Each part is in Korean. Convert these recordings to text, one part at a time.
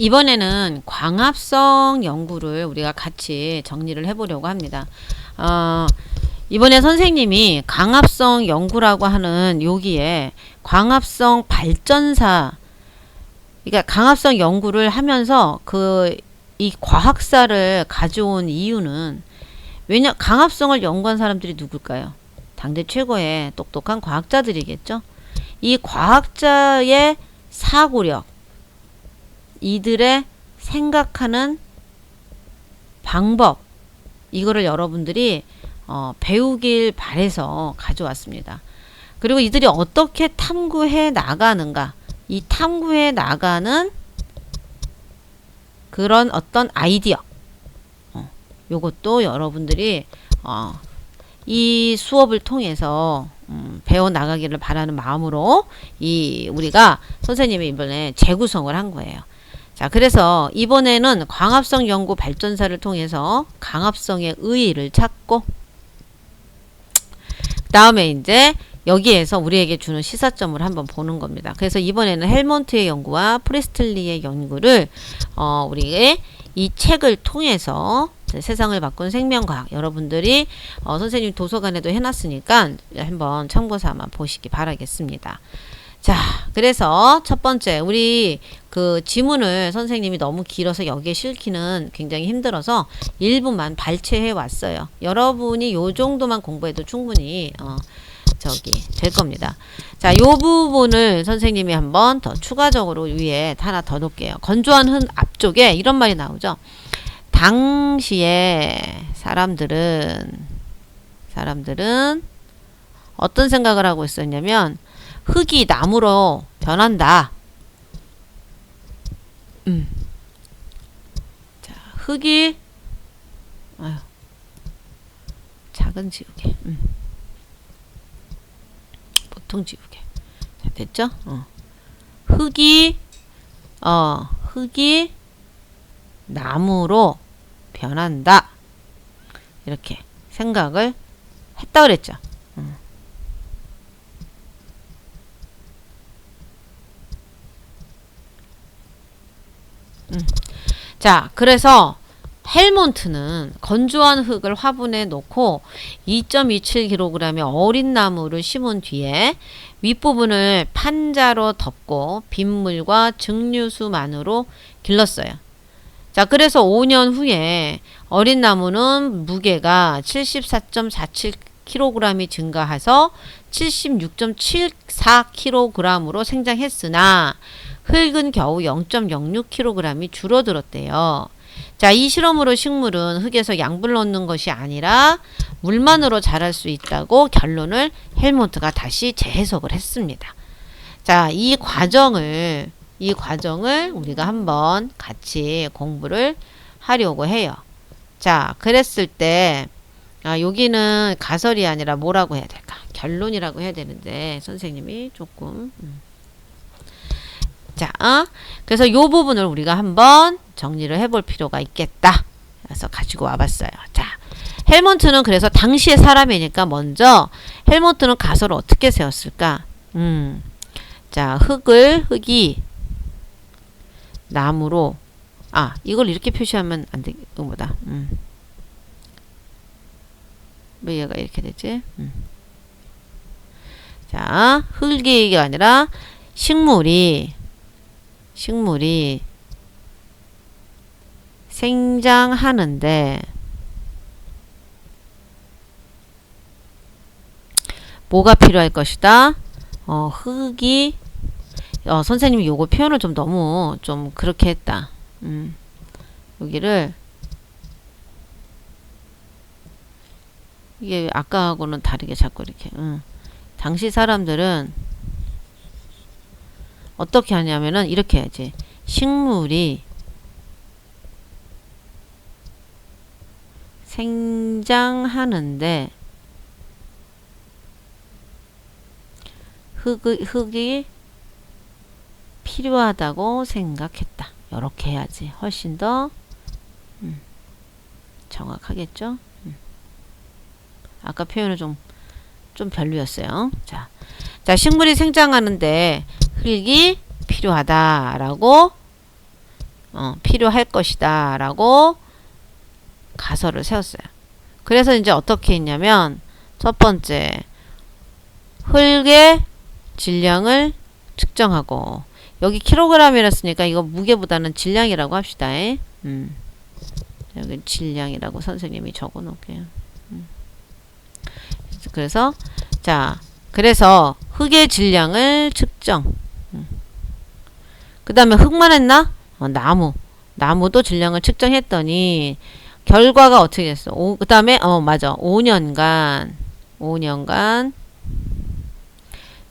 이번에는 광합성 연구를 우리가 같이 정리를 해보려고 합니다. 이번에 선생님이 광합성 연구라고 하는 여기에 광합성 발전사, 그러니까 광합성 연구를 하면서 이 과학사를 가져온 이유는, 왜냐, 광합성을 연구한 사람들이 누굴까요? 당대 최고의 똑똑한 과학자들이겠죠. 이 과학자의 사고력, 이들의 생각하는 방법, 이거를 여러분들이 배우길 바래서 가져왔습니다. 그리고 이들이 어떻게 탐구해 나가는가, 이 탐구해 나가는 그런 어떤 아이디어, 요것도 여러분들이 이 수업을 통해서 배워 나가기를 바라는 마음으로 우리가 선생님이 이번에 재구성을 한 거예요. 자, 그래서 이번에는 광합성 연구 발전사를 통해서 광합성의 의의를 찾고, 그 다음에 이제 여기에서 우리에게 주는 시사점을 한번 보는 겁니다. 그래서 이번에는 헬몬트의 연구와 프리스틀리의 연구를 우리의 이 책을 통해서 세상을 바꾼 생명과학, 여러분들이 선생님 도서관에도 해놨으니까 한번 참고삼아 보시기 바라겠습니다. 자, 그래서 첫 번째, 우리 그 지문을 선생님이 너무 길어서 여기에 실기는 굉장히 힘들어서 1분만 발췌해 왔어요. 여러분이 요 정도만 공부해도 충분히 될 겁니다. 자, 요 부분을 선생님이 한번 더 추가적으로 위에 하나 더 놓을게요. 건조한 흔 앞쪽에 이런 말이 나오죠. 당시에 사람들은 어떤 생각을 하고 있었냐면, 흙이 나무로 변한다. 자, 흙이 작은 지우개, 보통 지우개. 자, 됐죠? 흙이 나무로 변한다. 이렇게 생각을 했다 그랬죠. 자, 그래서 헬몬트는 건조한 흙을 화분에 놓고 2.27kg의 어린 나무를 심은 뒤에 윗부분을 판자로 덮고 빗물과 증류수만으로 길렀어요. 자, 그래서 5년 후에 어린 나무는 무게가 74.47kg이 증가해서 76.74kg으로 생장했으나 흙은 겨우 0.06kg이 줄어들었대요. 자, 이 실험으로 식물은 흙에서 양분을 얻는 것이 아니라 물만으로 자랄 수 있다고 결론을 헬몬트가 다시 재해석을 했습니다. 자, 이 과정을 우리가 한번 같이 공부를 하려고 해요. 자, 그랬을 때 여기는 가설이 아니라 뭐라고 해야 될까? 결론이라고 해야 되는데 선생님이 조금 자, 그래서 이 부분을 우리가 한번 정리를 해볼 필요가 있겠다. 그래서 가지고 와봤어요. 자, 헬몬트는 그래서 당시의 사람이니까 먼저 헬몬트는 가설을 어떻게 세웠을까? 자, 흙이 나무로, 이걸 이렇게 표시하면 안 돼, 이거보다. 왜 얘가 이렇게 되지? 자, 흙이가 아니라 식물이 생장하는데 뭐가 필요할 것이다? 흙이 선생님이 요거 표현을 좀 너무 좀 그렇게 했다. 여기를 이게 아까하고는 다르게 자꾸 이렇게 당시 사람들은 어떻게 하냐면은 이렇게 해야지. 식물이 생장하는데 흙이 필요하다고 생각했다. 이렇게 해야지 훨씬 더 정확하겠죠? 아까 표현은 좀 별로였어요. 자, 식물이 생장하는데 흙이 필요하다라고 필요할 것이다 라고 가설을 세웠어요. 그래서 이제 어떻게 했냐면 첫 번째 흙의 질량을 측정하고 여기 킬로그램이랬으니까 이거 무게보다는 질량이라고 합시다. 여기 질량이라고 선생님이 적어 놓을게요. 그래서 그래서 흙의 질량을 측정. 그 다음에 흙만 했나? 나무도 질량을 측정했더니 결과가 어떻게 됐어? 그 다음에 맞아. 5년간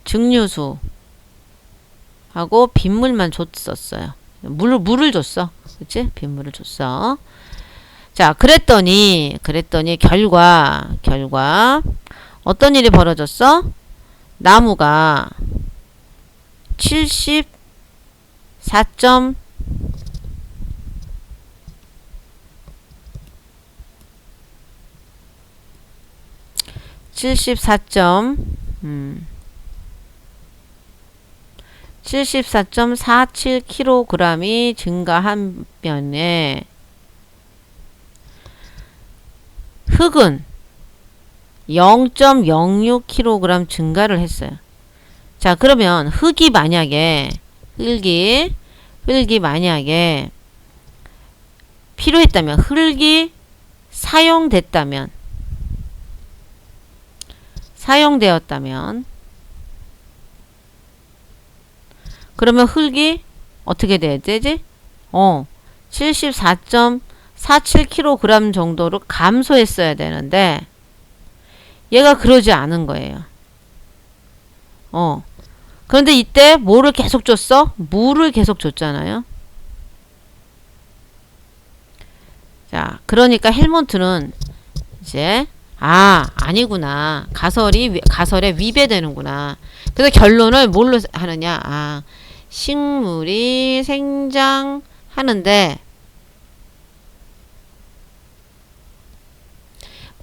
증류수 하고 빗물만 줬었어요. 물을 줬어. 그치? 빗물을 줬어. 자, 그랬더니 결과 어떤 일이 벌어졌어? 나무가 74점 74.47kg이 증가한 면에 흙은 0.06kg 증가를 했어요. 자, 그러면 흙이 만약에 필요했다면, 흙이 사용되었다면 그러면 흙이 어떻게 돼야 되지? 74.47kg 정도로 감소했어야 되는데 얘가 그러지 않은 거예요. 그런데 이때 뭐를 계속 줬어? 물을 계속 줬잖아요. 자, 그러니까 헬몬트는 이제 아니구나. 가설에 위배되는구나. 그래서 결론을 뭘로 하느냐? 식물이 생장하는데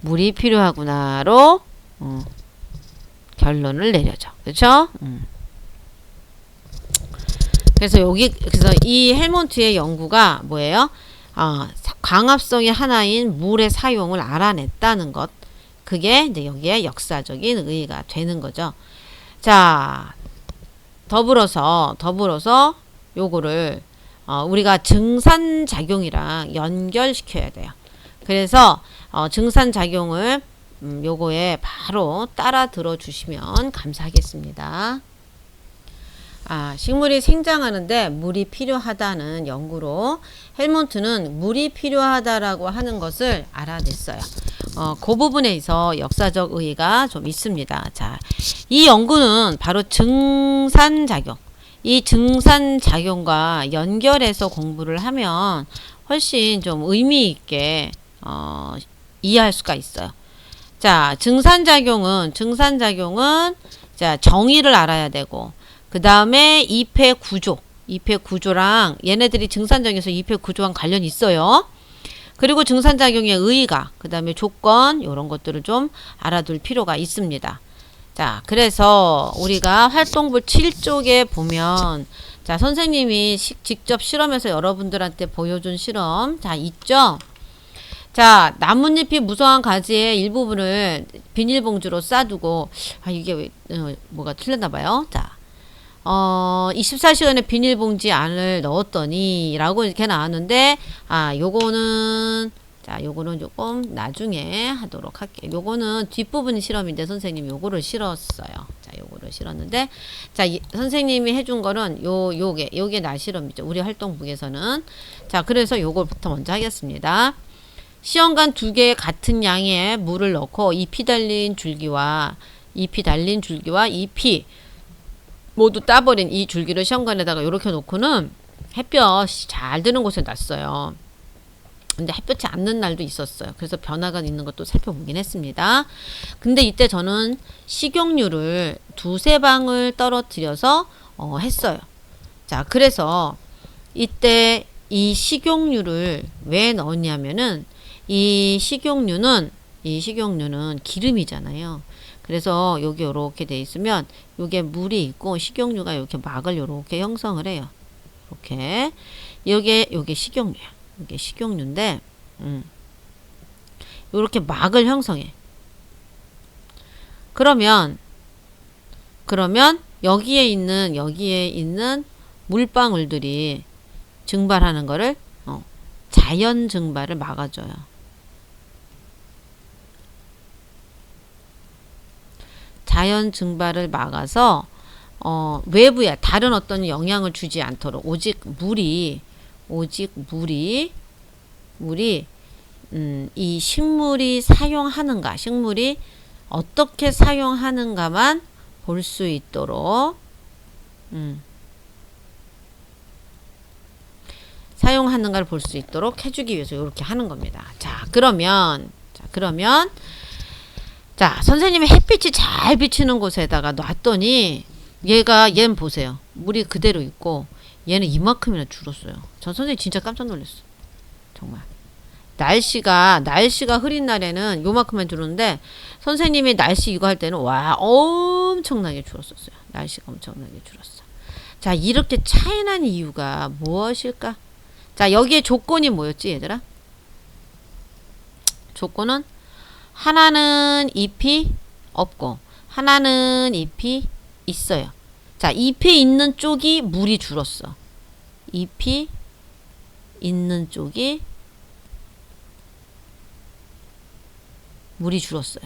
물이 필요하구나로 결론을 내려줘. 그렇죠? 그래서 이 헬몬트의 연구가 뭐예요? 광합성의 하나인 물의 사용을 알아냈다는 것. 그게 이제 여기에 역사적인 의의가 되는 거죠. 자, 더불어서 요거를 우리가 증산작용이랑 연결시켜야 돼요. 그래서 증산작용을 요거에 바로 따라 들어주시면 감사하겠습니다. 식물이 생장하는데 물이 필요하다는 연구로 헬몬트는 물이 필요하다라고 하는 것을 알아냈어요. 그 부분에 있어 역사적 의의가 좀 있습니다. 자, 이 연구는 바로 증산작용. 이 증산작용과 연결해서 공부를 하면 훨씬 좀 의미 있게 이해할 수가 있어요. 자, 증산작용은 자, 정의를 알아야 되고 그 다음에 잎의 구조랑 얘네들이 증산작용에서 잎의 구조랑 관련이 있어요. 그리고 증산작용의 의의가 그 다음에 조건 이런 것들을 좀 알아둘 필요가 있습니다. 자, 그래서 우리가 활동부 7쪽에 보면 자, 선생님이 직접 실험해서 여러분들한테 보여준 실험 자, 있죠? 자, 나뭇잎이 무성한 가지의 일부분을 비닐봉지로 싸두고 이게 왜 뭐가 틀렸나 봐요. 자, 24시간에 비닐봉지 안을 넣었더니 라고 이렇게 나왔는데 요거는 조금 나중에 하도록 할게요. 요거는 뒷부분 실험인데 선생님이 요거를 실었어요. 자, 요거를 실었는데 자, 선생님이 해준 거는 요게 날 실험이죠. 우리 활동북에서는. 자, 그래서 요거부터 먼저 하겠습니다. 시험관 2개의 같은 양의 물을 넣고 잎이 달린 줄기와 잎이 모두 따버린 이 줄기를 시험관에다가 이렇게 놓고는 햇볕이 잘 드는 곳에 놨어요. 근데 햇볕이 않는 날도 있었어요. 그래서 변화가 있는 것도 살펴보긴 했습니다. 근데 이때 저는 식용유를 2-3방울 떨어뜨려서 했어요. 자, 그래서 이때 이 식용유를 왜 넣었냐면은 이 식용유는 기름이잖아요. 그래서 여기 요렇게 돼 있으면 요게 물이 있고 식용유가 이렇게 막을 요렇게 형성을 해요. 이렇게. 요게 식용유야. 이게 식용유인데, 요렇게 막을 형성해. 그러면 여기에 있는 물방울들이 증발하는 거를 자연 증발을 막아줘요. 자연 증발을 막아서 외부에 다른 어떤 영향을 주지 않도록 오직 물이 이 식물이 사용하는가, 식물이 어떻게 사용하는가만 볼 수 있도록 사용하는가를 볼 수 있도록 해주기 위해서 이렇게 하는 겁니다. 자, 그러면 선생님이 햇빛이 잘 비치는 곳에다가 놨더니 얘는 보세요. 물이 그대로 있고 얘는 이만큼이나 줄었어요. 전 선생님 진짜 깜짝 놀랐어요. 정말. 날씨가 흐린 날에는 요만큼만 줄었는데 선생님이 날씨 이거 할 때는 와 엄청나게 줄었었어요. 날씨가 엄청나게 줄었어. 자, 이렇게 차이 난 이유가 무엇일까? 자, 여기에 조건이 뭐였지 얘들아? 조건은 하나는 잎이 없고 하나는 잎이 있어요. 자, 잎이 있는 쪽이 물이 줄었어. 잎이 있는 쪽이 물이 줄었어요.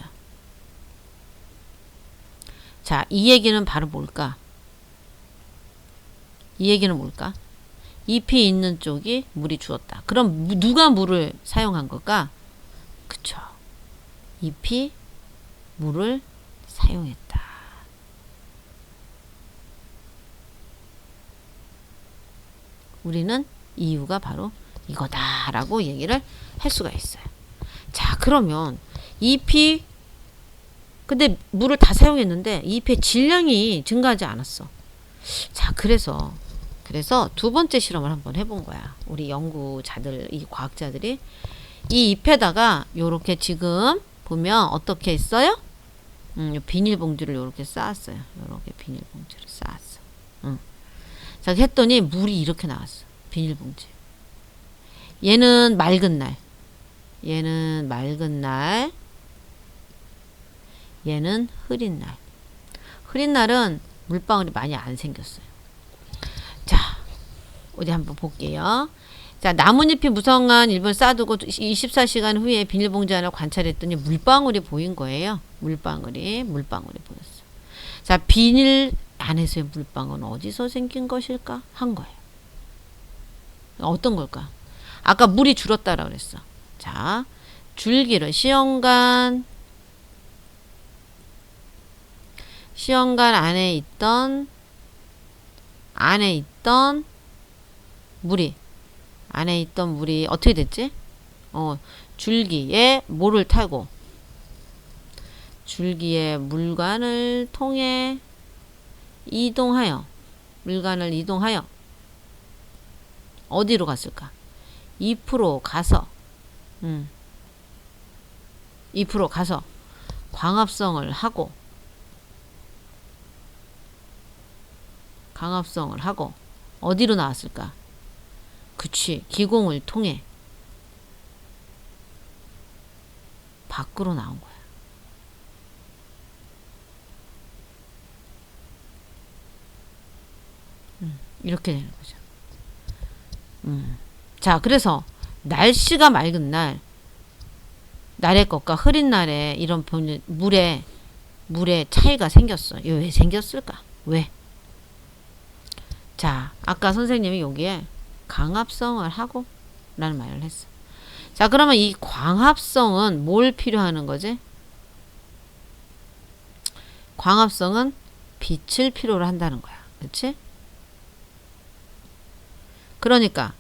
자, 이 얘기는 바로 뭘까? 이 얘기는 뭘까? 잎이 있는 쪽이 물이 줄었다. 그럼 누가 물을 사용한 걸까? 그쵸. 잎이 물을 사용했다. 우리는 이유가 바로 이거다라고 얘기를 할 수가 있어요. 자, 그러면 잎이 근데 물을 다 사용했는데 잎의 질량이 증가하지 않았어. 자, 그래서 두 번째 실험을 한번 해본 거야. 우리 연구자들, 이 과학자들이 이 잎에다가 요렇게 지금 보면 어떻게 했어요? 비닐봉지를 요렇게 쌓았어요. 요렇게 비닐봉지를 쌓았어. 자, 했더니 물이 이렇게 나왔어. 비닐봉지. 얘는 맑은 날. 얘는 흐린 날. 흐린 날은 물방울이 많이 안 생겼어요. 자, 어디 한번 볼게요. 자, 나뭇잎이 무성한 일본 쌓아두고 24시간 후에 비닐봉지 하나 관찰했더니 물방울이 보인 거예요. 물방울이 보였어. 자, 비닐 안에서의 물방울은 어디서 생긴 것일까? 한 거예요. 어떤 걸까? 아까 물이 줄었다라고 그랬어. 자, 줄기를 시험관 안에 있던 물이 어떻게 됐지? 줄기에 뭐를 타고 줄기에 물관을 통해 물관을 이동하여 어디로 갔을까? 잎으로 가서 광합성을 하고 어디로 나왔을까? 그치, 기공을 통해 밖으로 나온 거야. 이렇게 되는 거죠. 자, 그래서 날씨가 맑은 날의 것과 흐린 날에 이런 물에 차이가 생겼어. 이거 왜 생겼을까? 왜? 자, 아까 선생님이 여기에 광합성을 하고 라는 말을 했어. 자, 그러면 이 광합성은 뭘 필요하는 거지? 광합성은 빛을 필요로 한다는 거야. 그치? 그러니까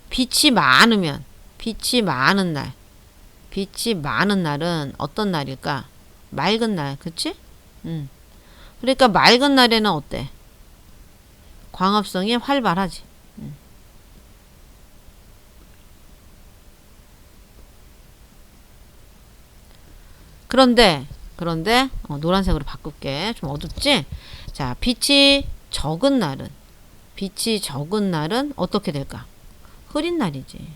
빛이 많은 날은 어떤 날일까? 맑은 날, 그치? 그러니까 맑은 날에는 어때? 광합성이 활발하지. 그런데 노란색으로 바꿀게. 좀 어둡지? 자, 빛이 적은 날은 빛이 적은 날은 어떻게 될까? 흐린 날이지.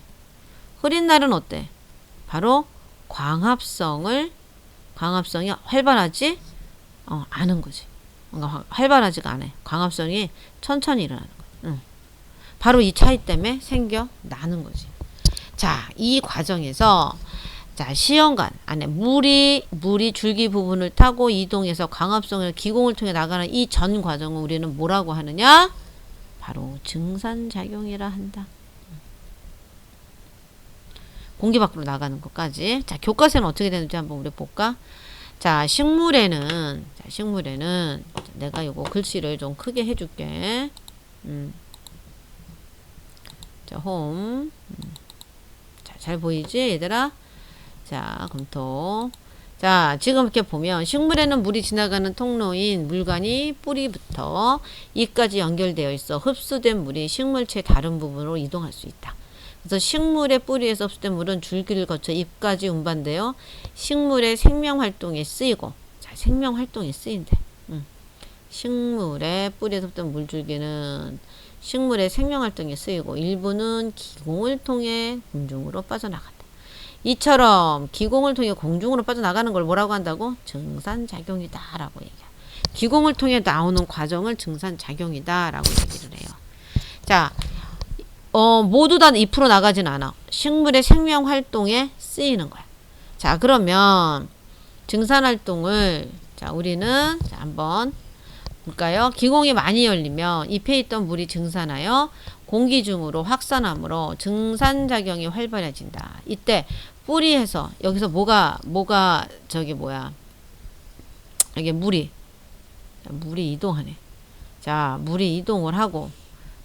흐린 날은 어때? 바로 광합성이 활발하지 않은 거지. 뭔가 활발하지가 않아. 광합성이 천천히 일어나는 거야. 응. 바로 이 차이 때문에 생겨나는 거지. 자, 이 과정에서 자, 시험관 안에 물이 줄기 부분을 타고 이동해서 광합성을 기공을 통해 나가는 이 전 과정을 우리는 뭐라고 하느냐? 바로 증산작용이라 한다. 공기 밖으로 나가는 것까지. 자, 교과서는 어떻게 되는지 한번 우리 볼까? 자, 식물에는 내가 이거 글씨를 좀 크게 해줄게. 자, 홈. 자, 잘 보이지, 얘들아? 자, 검토. 자, 지금 이렇게 보면 식물에는 물이 지나가는 통로인 물관이 뿌리부터 잎까지 연결되어 있어 흡수된 물이 식물체 다른 부분으로 이동할 수 있다. 그래서 식물의 뿌리에서 흡수된 물은 줄기를 거쳐 잎까지 운반되어 식물의 생명활동에 쓰이고, 자, 생명활동에 쓰인대. 식물의 뿌리에서 흡수된 물줄기는 식물의 생명활동에 쓰이고 일부는 기공을 통해 공중으로 빠져나간다. 이처럼 기공을 통해 공중으로 빠져나가는 걸 뭐라고 한다고? 증산작용이다 라고 얘기해. 기공을 통해 나오는 과정을 증산작용이다 라고 얘기를 해요. 자, 모두 다 잎으로 나가진 않아. 식물의 생명활동에 쓰이는 거야. 자, 그러면 증산활동을 자, 우리는 자, 한번 볼까요? 기공이 많이 열리면 잎에 있던 물이 증산하여 공기 중으로 확산하므로 증산작용이 활발해진다. 이때 뿌리에서 여기서 뭐가 저기 뭐야? 이게 물이 이동하네. 자, 물이 이동을 하고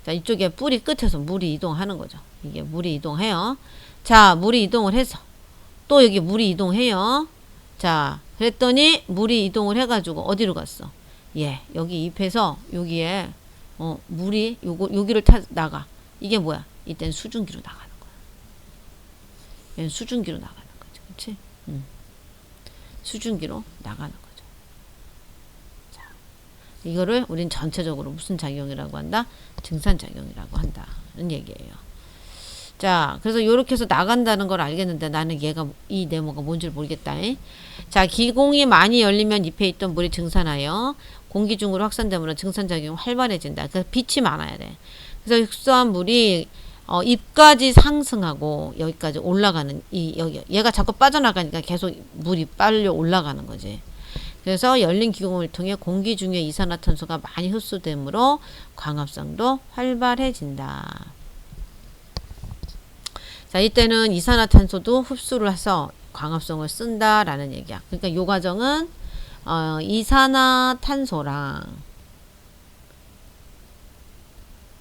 자, 이쪽에 뿌리 끝에서 물이 이동하는 거죠. 이게 물이 이동해요. 자, 물이 이동을 해서 또 여기 물이 이동해요. 자, 그랬더니 물이 이동을 해가지고 어디로 갔어? 예, 여기 잎에서 여기에 물이 여기를 나가. 이게 뭐야? 이때는 수증기로 나가는 거야. 얘는 수증기로 나가는 거죠. 그치? 수증기로 나가는 거죠. 자, 이거를 우린 전체적으로 무슨 작용이라고 한다? 증산작용이라고 한다는 얘기예요. 자, 그래서 이렇게 해서 나간다는 걸 알겠는데 나는 이 네모가 뭔지를 모르겠다. 자, 기공이 많이 열리면 잎에 있던 물이 증산하여 공기 중으로 확산되므로 증산작용이 활발해진다. 그래서 빛이 많아야 돼. 그래서 흡수한 물이 잎까지 상승하고 여기까지 올라가는 얘가 자꾸 빠져나가니까 계속 물이 빨려 올라가는 거지. 그래서 열린 기공을 통해 공기 중에 이산화탄소가 많이 흡수되므로 광합성도 활발해진다. 자, 이때는 이산화탄소도 흡수를 해서 광합성을 쓴다라는 얘기야. 그러니까 이 과정은 이산화탄소랑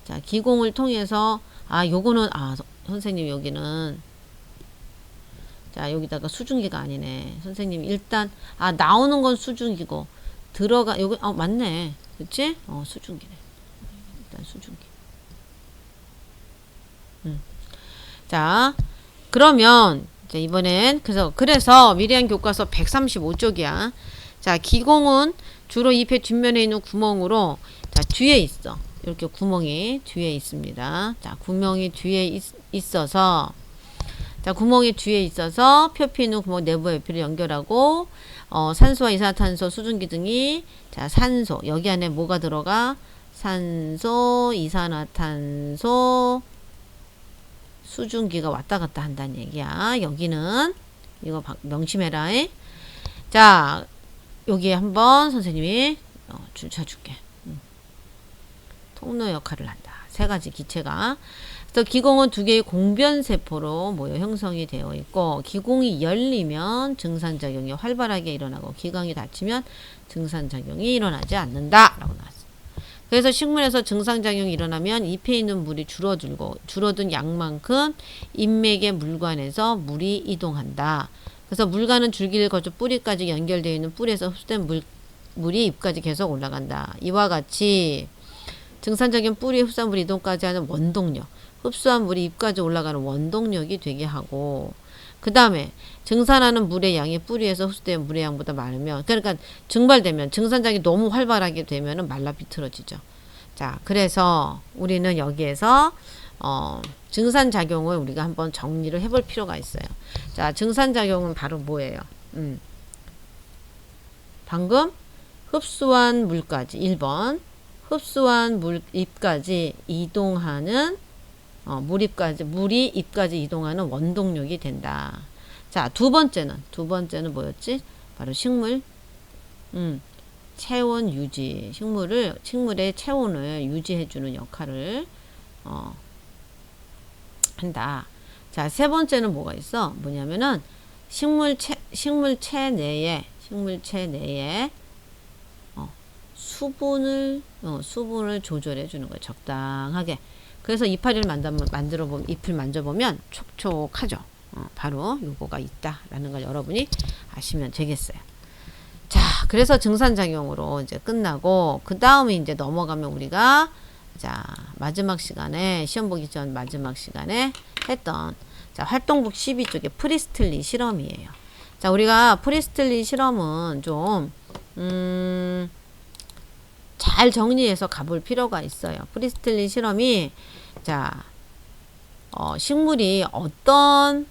자, 기공을 통해서 요거는 선생님 여기는 자, 여기다가 수증기가 아니네. 선생님 일단 나오는 건 수증기고 여기 맞네. 그치? 수증기네. 일단 수증기. 자, 그러면 이번엔 그래서 미래한 교과서 135쪽이야. 자, 기공은 주로 잎의 뒷면에 있는 구멍으로 자, 뒤에 있어. 이렇게 구멍이 뒤에 있습니다. 자, 구멍이 뒤에 있어서 자, 구멍이 뒤에 있어서 표피 있는 구멍 내부와 옆을 연결하고 산소와 이산화탄소, 수증기 등이 자, 산소 여기 안에 뭐가 들어가? 산소, 이산화탄소, 수증기가 왔다 갔다 한다는 얘기야. 여기는 이거 명심해라. 자, 여기에 한번 선생님이 줄 쳐줄게. 통로 역할을 한다. 세 가지 기체가. 그래서 기공은 두 개의 공변세포로 모여 형성이 되어 있고 기공이 열리면 증산작용이 활발하게 일어나고 기공이 닫히면 증산작용이 일어나지 않는다 라고 나왔어. 그래서 식물에서 증산작용이 일어나면 잎에 있는 물이 줄어든 양만큼 잎맥의 물관에서 물이 이동한다. 그래서 물관은 줄기를 거쳐 뿌리까지 연결되어 있는 뿌리에서 흡수된 물이 잎까지 계속 올라간다. 이와 같이 증산작용 뿌리 흡수한 물 이동까지 하는 원동력, 흡수한 물이 잎까지 올라가는 원동력이 되게 하고 그 다음에 증산하는 물의 양이 뿌리에서 흡수된 물의 양보다 많으면 그러니까 증발되면 증산작용이 너무 활발하게 되면 말라 비틀어지죠. 자, 그래서 우리는 여기에서 증산작용을 우리가 한번 정리를 해볼 필요가 있어요. 자, 증산작용은 바로 뭐예요? 방금 흡수한 물까지 1번 흡수한 물입까지 이동하는 물이 입까지 이동하는 원동력이 된다. 자, 두 번째는 뭐였지? 바로 식물 체온 유지, 식물의 체온을 유지해주는 역할을 한다. 자, 세 번째는 뭐가 있어? 뭐냐면은 식물체 내에 수분을 조절해 주는 거예요. 적당하게. 그래서 이파리를 잎을 만져보면 촉촉하죠. 바로 요거가 있다라는 걸 여러분이 아시면 되겠어요. 자, 그래서 증산작용으로 이제 끝나고, 그 다음에 이제 넘어가면 우리가, 자, 마지막 시간에, 시험 보기 전 마지막 시간에 했던, 자, 활동북 12쪽에 프리스틀리 실험이에요. 자, 우리가 프리스틀리 실험은 좀, 잘 정리해서 가볼 필요가 있어요. 프리스틀리 실험이, 자, 식물이 어떤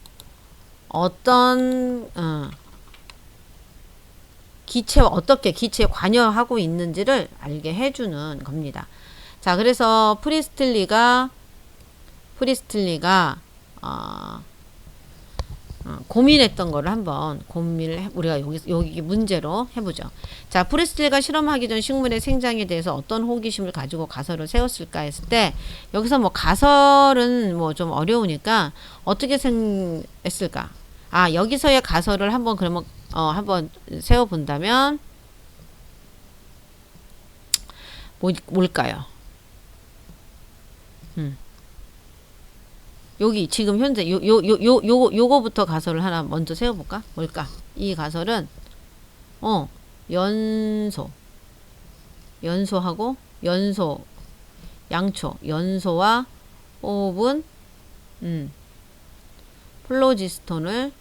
어떻게 기체에 관여하고 있는지를 알게 해주는 겁니다. 자, 그래서 프리스틀리가 고민했던 거를 한번 우리가 여기 문제로 해보죠. 자, 프리스틀리가 실험하기 전 식물의 생장에 대해서 어떤 호기심을 가지고 가설을 세웠을까 했을 때, 여기서 뭐 가설은 뭐 좀 어려우니까 어떻게 했을까? 아, 여기서의 가설을 한번 그러면 한번 세워본다면 뭘까요? 여기 지금 현재 요거부터 가설을 하나 먼저 세워볼까? 뭘까? 이 가설은 연소하고 연소와 호흡은 플로지스톤을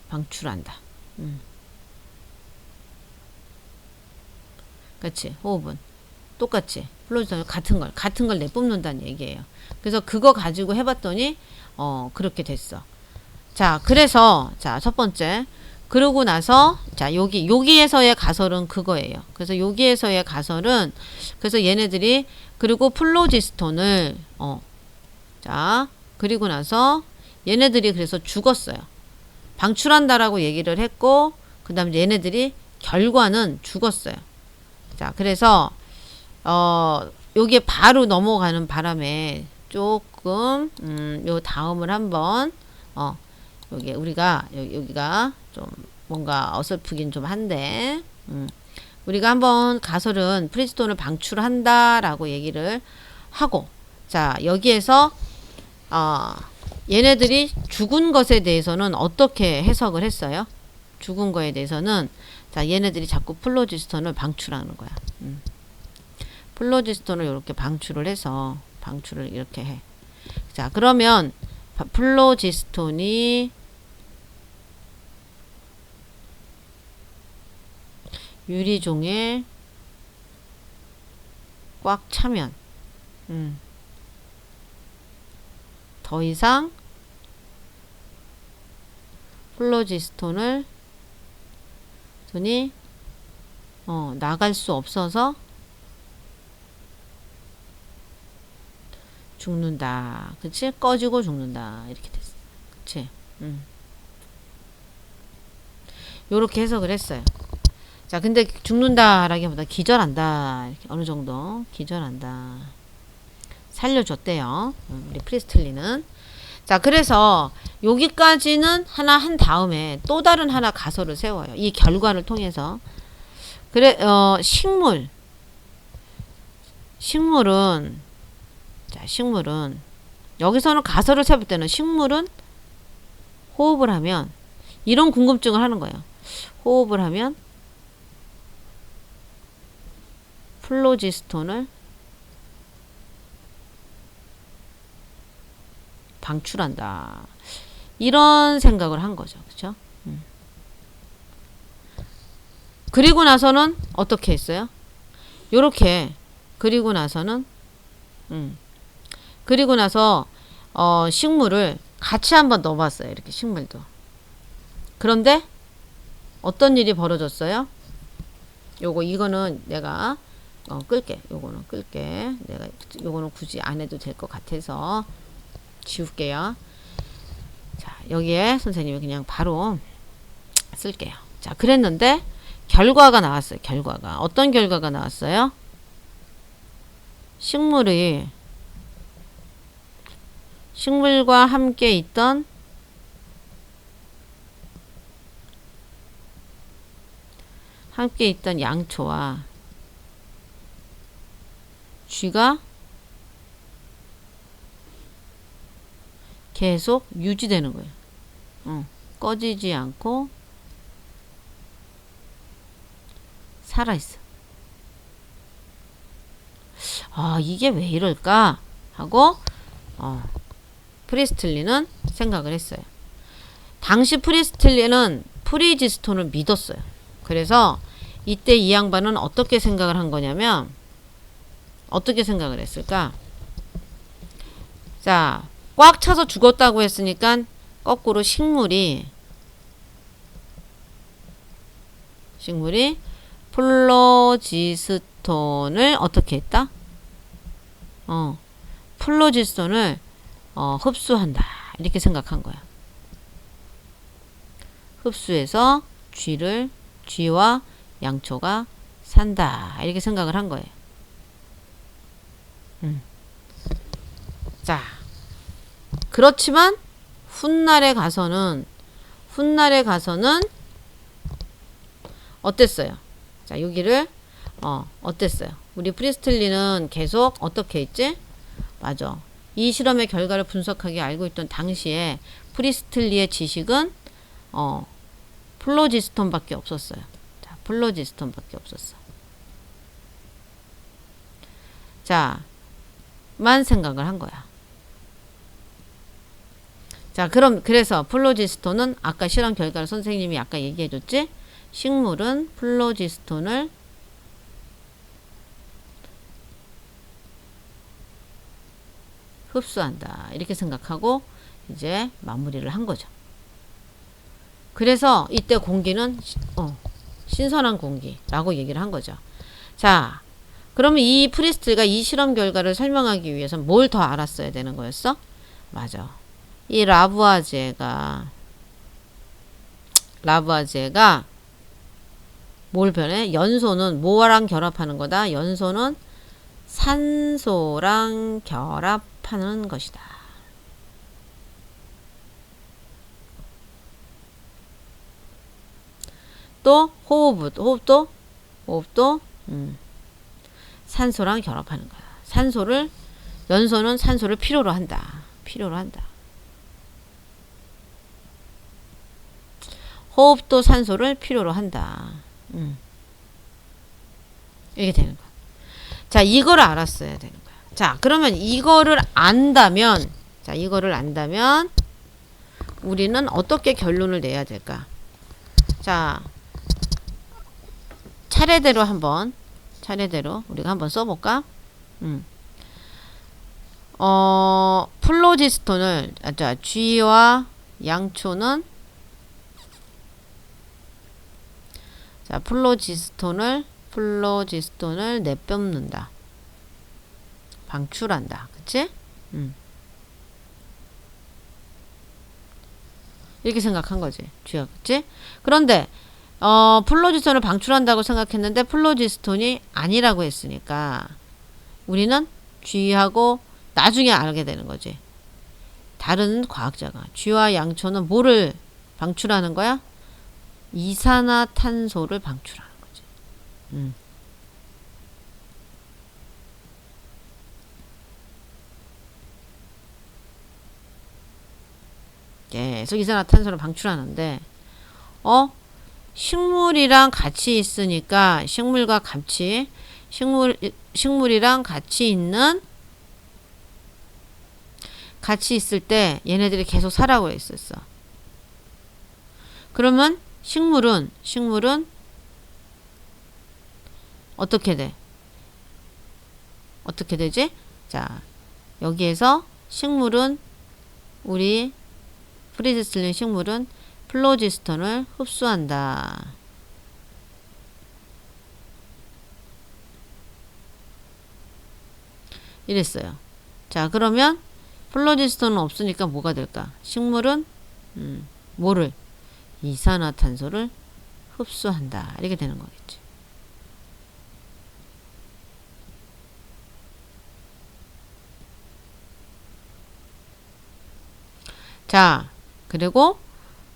방출한다. 그렇지. 호흡은 똑같이 플로지스톤을 같은 걸 내뿜는다는 얘기예요. 그래서 그거 가지고 해봤더니 그렇게 됐어. 자, 그래서 자, 첫 번째, 그러고 나서 자, 여기에서의 가설은 그거예요. 그래서 여기에서의 가설은, 그래서 얘네들이, 그리고 플로지스톤을 자, 그리고 나서 얘네들이 그래서 죽었어요. 방출한다라고 얘기를 했고, 그 다음에 얘네들이 결과는 죽었어요. 자, 그래서 여기에 바로 넘어가는 바람에 조금 요 다음을 한번 여기가 좀 뭔가 어설프긴 좀 한데, 우리가 한번 가설은 프리스톤을 방출한다라고 얘기를 하고, 자, 여기에서 얘네들이 죽은 것에 대해서는 어떻게 해석을 했어요? 죽은 거에 대해서는, 자, 얘네들이 자꾸 플로지스톤을 방출하는 거야. 플로지스톤을 이렇게 방출을 해서 방출을 이렇게 해. 자, 그러면 플로지스톤이 유리종에 꽉 차면 더 이상 플로지스톤을 나갈 수 없어서 죽는다. 그치? 꺼지고 죽는다. 이렇게 됐어. 그치? 요렇게 해석을 했어요. 자, 근데 죽는다라기보다 기절한다. 이렇게 어느 정도 기절한다. 살려줬대요. 우리 프리스틀리는. 자, 그래서 여기까지는 하나 한 다음에 또 다른 하나 가설을 세워요. 이 결과를 통해서. 그래, 식물은 여기서는 가설을 세울 때는 식물은 호흡을 하면, 이런 궁금증을 하는 거예요. 호흡을 하면 플로지스톤을 방출한다. 이런 생각을 한 거죠. 그쵸? 그리고 나서는 어떻게 했어요? 요렇게 그리고 나서는 그리고 나서 식물을 같이 한번 넣어봤어요. 이렇게 식물도. 그런데 어떤 일이 벌어졌어요? 이거는 내가 끌게. 요거는 끌게. 내가 요거는 굳이 안 해도 될 것 같아서 지울게요. 자, 여기에 선생님이 그냥 바로 쓸게요. 자, 그랬는데 결과가 나왔어요. 결과가. 어떤 결과가 나왔어요? 식물과 함께 있던 양초와 쥐가 계속 유지되는 거예요. 꺼지지 않고 살아있어. 이게 왜 이럴까? 하고 프리스틀리는 생각을 했어요. 당시 프리스틀리는 프리지스톤을 믿었어요. 그래서 이때 이 양반은 어떻게 생각을 한 거냐면 어떻게 생각을 했을까? 자, 꽉 차서 죽었다고 했으니까 거꾸로 식물이 플로지스톤을 어떻게 했다? 플로지스톤을 흡수한다. 이렇게 생각한 거야. 흡수해서 쥐와 양초가 산다. 이렇게 생각을 한 거예요. 자, 그렇지만 훗날에 가서는 어땠어요? 자, 여기를 어땠어요? 우리 프리스틀리는 계속 어떻게 했지? 맞아. 이 실험의 결과를 분석하게 알고 있던 당시에 프리스틀리의 지식은 플로지스톤밖에 없었어요. 자, 플로지스톤밖에 없었어. 자, 만 생각을 한 거야. 자, 그래서 플로지스톤은 아까 실험 결과를 선생님이 아까 얘기해 줬지? 식물은 플로지스톤을 흡수한다. 이렇게 생각하고 이제 마무리를 한 거죠. 그래서 이때 공기는 신선한 공기라고 얘기를 한 거죠. 자, 그러면 이 프리스틀가 이 실험 결과를 설명하기 위해서 뭘 더 알았어야 되는 거였어? 맞아. 이 라부아제가 뭘 변해? 연소는 뭐랑 결합하는 거다? 연소는 산소랑 결합하는 것이다. 또 호흡도 산소랑 결합하는 거야. 연소는 산소를 필요로 한다. 호흡도 산소를 필요로 한다. 이렇게 되는 거야. 자, 이거를 알았어야 되는 거야. 자, 그러면 이거를 안다면 우리는 어떻게 결론을 내야 될까? 자, 차례대로 우리가 한번 써볼까? 플로지스톤을, 자, 쥐와 양초는, 자, 플로지스톤을 내뿜는다. 방출한다. 그치? 이렇게 생각한 거지. 쥐가. 그치? 그런데, 플로지스톤을 방출한다고 생각했는데, 플로지스톤이 아니라고 했으니까, 우리는 쥐하고 나중에 알게 되는 거지. 다른 과학자가. 쥐와 양초는 뭐를 방출하는 거야? 이산화탄소를 방출하는 거지. 계속 이산화탄소를 방출하는데, 식물이랑 같이 있으니까, 식물이랑 같이 있을 때 얘네들이 계속 살아고 있었어. 그러면 식물은 어떻게 돼? 어떻게 되지? 자, 여기에서 식물은 우리 프리스틸린 식물은 플로지스톤을 흡수한다. 이랬어요. 자, 그러면 플로지스톤은 없으니까 뭐가 될까? 식물은 뭐를? 이산화탄소를 흡수한다. 이렇게 되는 거겠지. 자, 그리고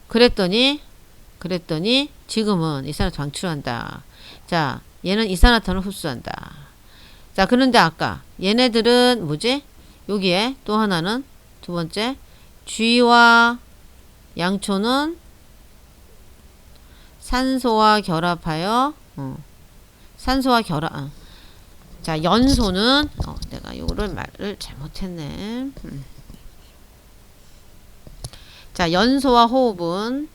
그랬더니 지금은 이산화탄소 방출한다. 자, 얘는 이산화탄을 흡수한다. 자, 그런데 아까 얘네들은 뭐지? 여기에 또 하나는 두 번째 쥐와 양초는 산소와 결합하여 산소와 결합 자, 연소는 내가 요거를 말을 잘못했네. 자, 연소와 호흡은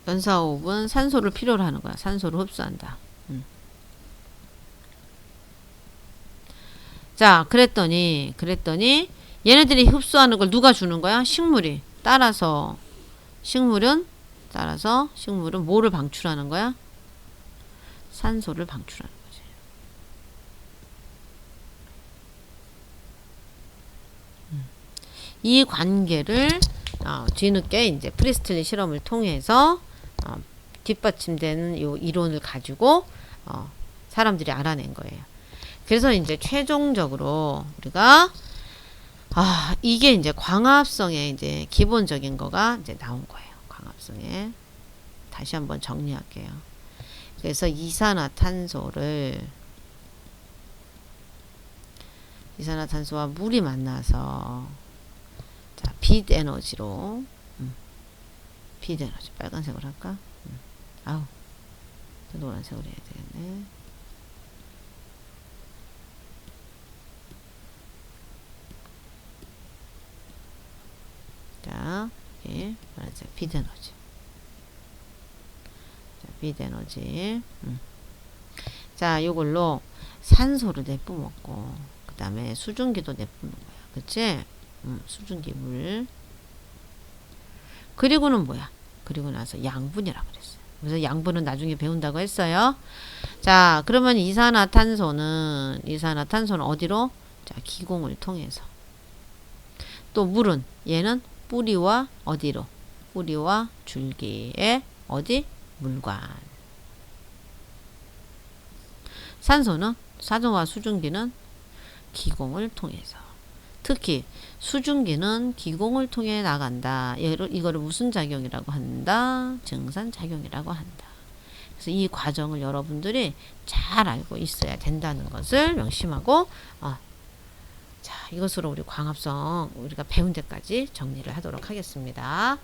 연사호흡은 산소를 필요로 하는 거야. 산소를 흡수한다. 자, 그랬더니 얘네들이 흡수하는 걸 누가 주는 거야? 식물이. 따라서 식물은 뭐를 방출하는 거야? 산소를 방출하는 거지. 이 관계를 뒤늦게 이제 프리스틸린 실험을 통해서 뒷받침되는 이 이론을 가지고 사람들이 알아낸 거예요. 그래서 이제 최종적으로 우리가 이게 이제 광합성의 이제 기본적인 거가 이제 나온 거예요. 광합성에 다시 한번 정리할게요. 그래서 이산화탄소와 물이 만나서 자, 빛 에너지로 빛 에너지 빨간색으로 할까? 아우 노란색으로 해야 되겠네. 자, 이렇게 빨간색 빛 에너지. 자, 빛 에너지. 자, 요걸로 산소를 내뿜었고, 그 다음에 수증기도 내뿜는 거야. 그치? 수증기 물. 그리고는 뭐야? 그리고 나서 양분이라고 그랬어요. 그래서 양분은 나중에 배운다고 했어요. 자, 그러면 이산화탄소는 어디로? 자, 기공을 통해서. 또 물은 얘는 뿌리와 어디로? 뿌리와 줄기에 어디? 물관. 산소는 산소와 수증기는 기공을 통해서. 특히 수증기는 기공을 통해 나간다. 이거를 무슨 작용이라고 한다? 증산작용이라고 한다. 그래서 이 과정을 여러분들이 잘 알고 있어야 된다는 것을 명심하고 자, 이것으로 우리 광합성 우리가 배운 데까지 정리를 하도록 하겠습니다.